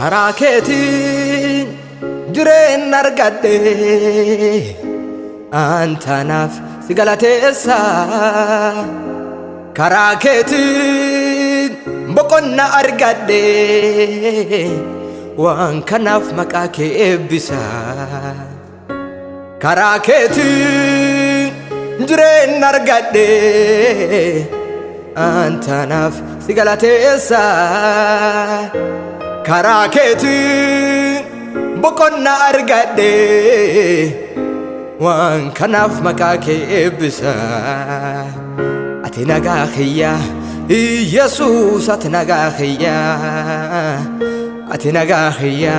karakeetiin jireen argadhe antanaaf si galateessa karakeetiin boqonna argadhe waan kanaaf maqaa kee eebbisa karakeetiin jireen argadhe antanaaf si galateessa karakeetiin boqonna argadhe waan kanaaf maqaa kee eebbisa ati nagaa kiyya Yesuus ati nagaa kiyya ati nagaa kiyya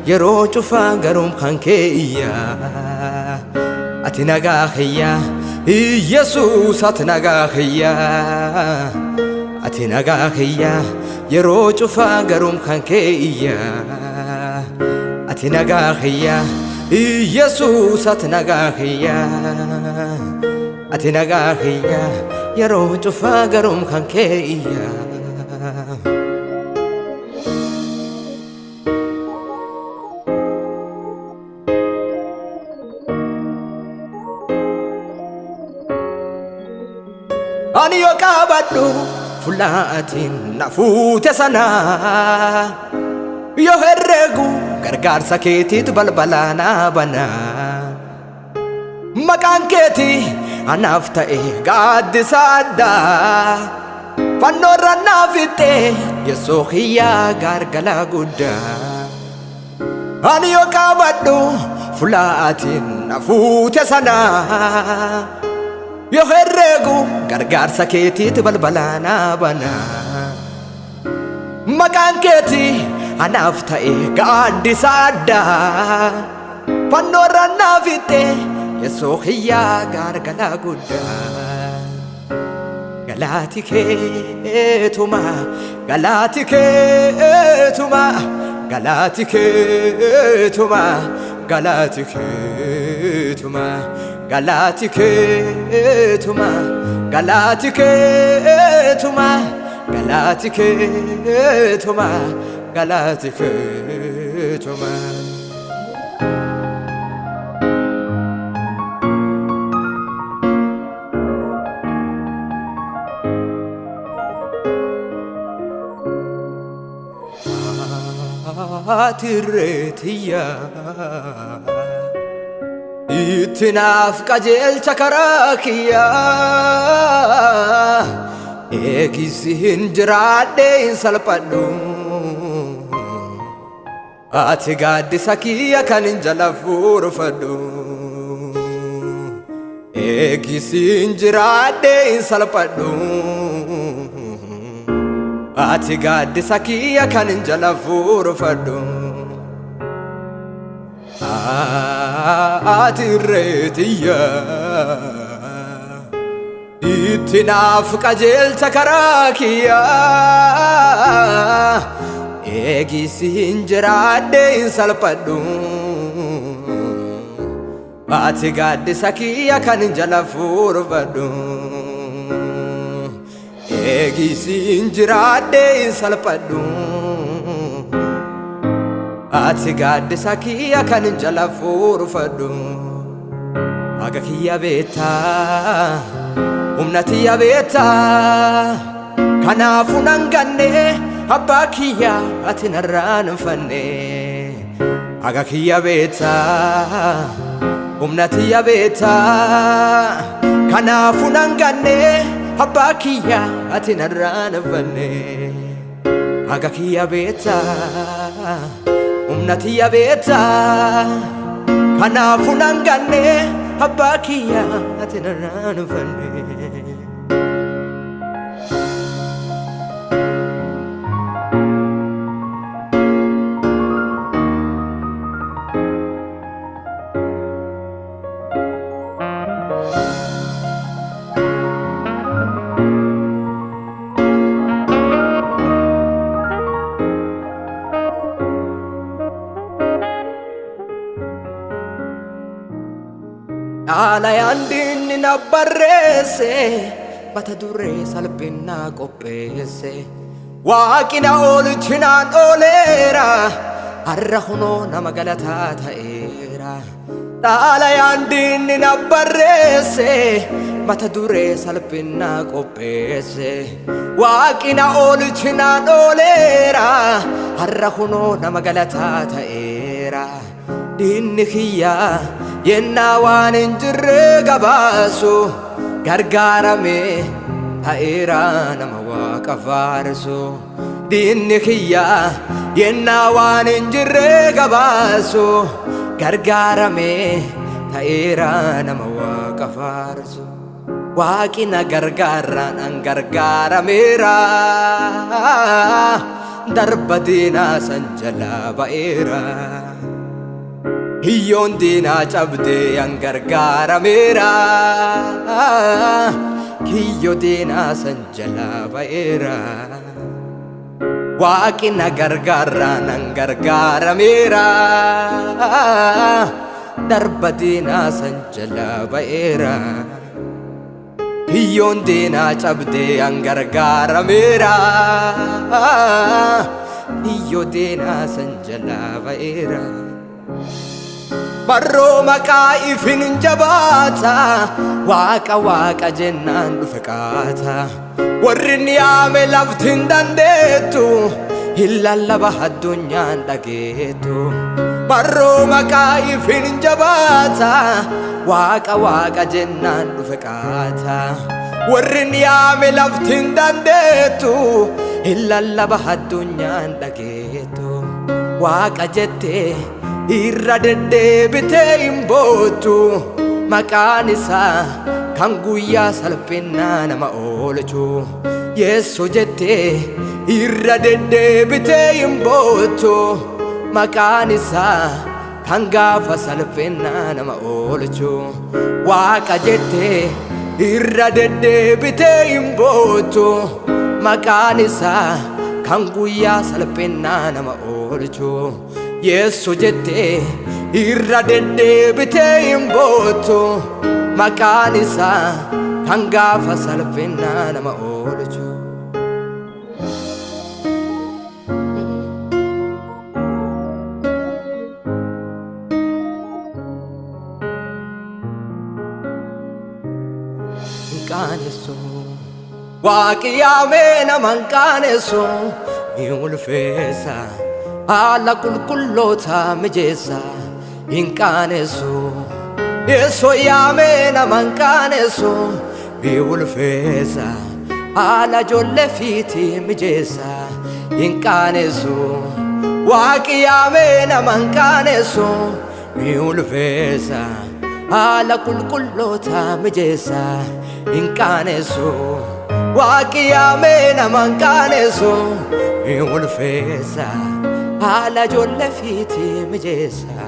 yeroo cufaa garuum kan kee iyya ati nagaa kiyya Yesuus ati nagaa kiyya ati nagaa kiyya yeroo cufaa garuum kan kee iyya ati nagaa kiyya Yesuus ati nagaa kiyya ati nagaa kiyya yeroo cufaa garuum kan kee iyya ani yoo qabadhu fulaatiin na fuute sana yoo herregu gargaarsa keetiitu balbala naa bana maqaan keetii anaaf ta'e gaaddisa addaa fannoorra naaf itte Yesuus kiyyaa gargalaa guddaa ani yoo qabadhu fulaatiin na fuute sana yoo herregu gargaarsa keetiitu balbala naa bana maqaan keetii anaaf ta'e gaaddisa addaa fannoorra naaf itte Yesuus kiyyaa gargalaa guddaa galaati keetuma galaati keetuma galaati keetuma galaati keetuma galaati keetuma galaati keetuma galaati keetuma galaati keetuma atirreetiyya ittinaaf qajeelcha karaa kiyya eegisi hin jiraadhe hin salphadhu ati gaaddisa kiyya kan hin jala fuurfadhu eegisi hin jiraadhe hin salphadhu ati gaaddisa kiyya kan hin jala fuurfadhu atirreetiyya ittinaaf qajeelcha karaa kiyya eegisi hin jiraadhe hin salphadhu ati gaaddisa kiyya kan hin jala fuurfadhu eegisi hin jiraadhe hin salphadhu ati gaaddisa kiyya kan hin jala fuurfadhu haga kiyya beektaa humna tiyya beektaa kanaafuu nan ganne abbaa kiyya ati narraa hin fanne haga kiyya beektaa humna tiyya beektaa kanaafuu nan ganne abbaa kiyya ati narraa hin fanne haga kiyya beektaa humna tiyya beektaa kanaafuu nan ganne abbaa kiyya ati narraa hin fanne Alayaan dinni na barreesse mata duree salphina qopheesse waaqina oolchinaan ooleera har'a hunoo nama galataa ta'eera. Xaalayaan diinni na barreesse mata duree salphinaa qopheesse. Waaqni na oolchi naan ooleera har'a hunoo nama galataa ta'eera. Diinni kiyya yennaa waan hin jirre gabaasu gargaarame ta'eera nama Waaqa faarsu. Diinni kiyya yennaa waan hin jirre gabaasu gargaarame ta'eera nama Waaqa faarsu. Waaqni na gargaaraan an gargaarameera darba diinaa san jalaa ba'eera. Hiyyoon diinaa cabdee an gargaarameera kiyyoo diinaa san jalaa ba'eera. Waaqni na gargaaraan an gargaarameera darba diinaa san jalaa ba'eera. Hiyyoon diinaa cabdee an gargaarameera kiyyoo diinaa san jalaa ba'eera. Barroo maqaa ifin jabaata Waaqa Waaqa jennaan dhufe qaata. Warri ni yaame lafti hin dandeettu hin lallaba addunyaan dhageettu. Barroo maqaa ifin jabaata Waaqa Waaqa jennaan dhufe qaata. Warri ni yaame lafti hin dandeettu hin lallaba addunyaan dhageettu. Waaqa jettee irra deddeebitee hin boottu maqaan isaa kan guyyaa salphinaa nama oolchu. Yeessoo jettee irra deddeebitee hin boottu maqaan isaa kan gaafa salphinaa nama oolchu. Waaqa jettee irra deddeebitee hin boottu maqaan isaa kan guyyaa salphinaa nama oolchu. Yeessoo jettee irra deddeebitee hin boottu maqaan isaa kan gaafa salphinaa nama oolchu. Hin qaanessu Waaqi yaamee nama hin qaanessu ni ulfeessa. Haala qulqulloota mijeessa hin qaanessu. Yeessoo yaamee nama hin qaanessu ni ulfeessa. Haala ijoollee fiiti mijeessa hin qaanessu. Waaqi yaamee nama hin qaanessu ni ulfeessa. Haala qulqulloota mijeessa hin qaanessu. Waaqi yaamee nama hin qaanessu ni ulfeessa. Haala ijoollee fiiti mijeessa.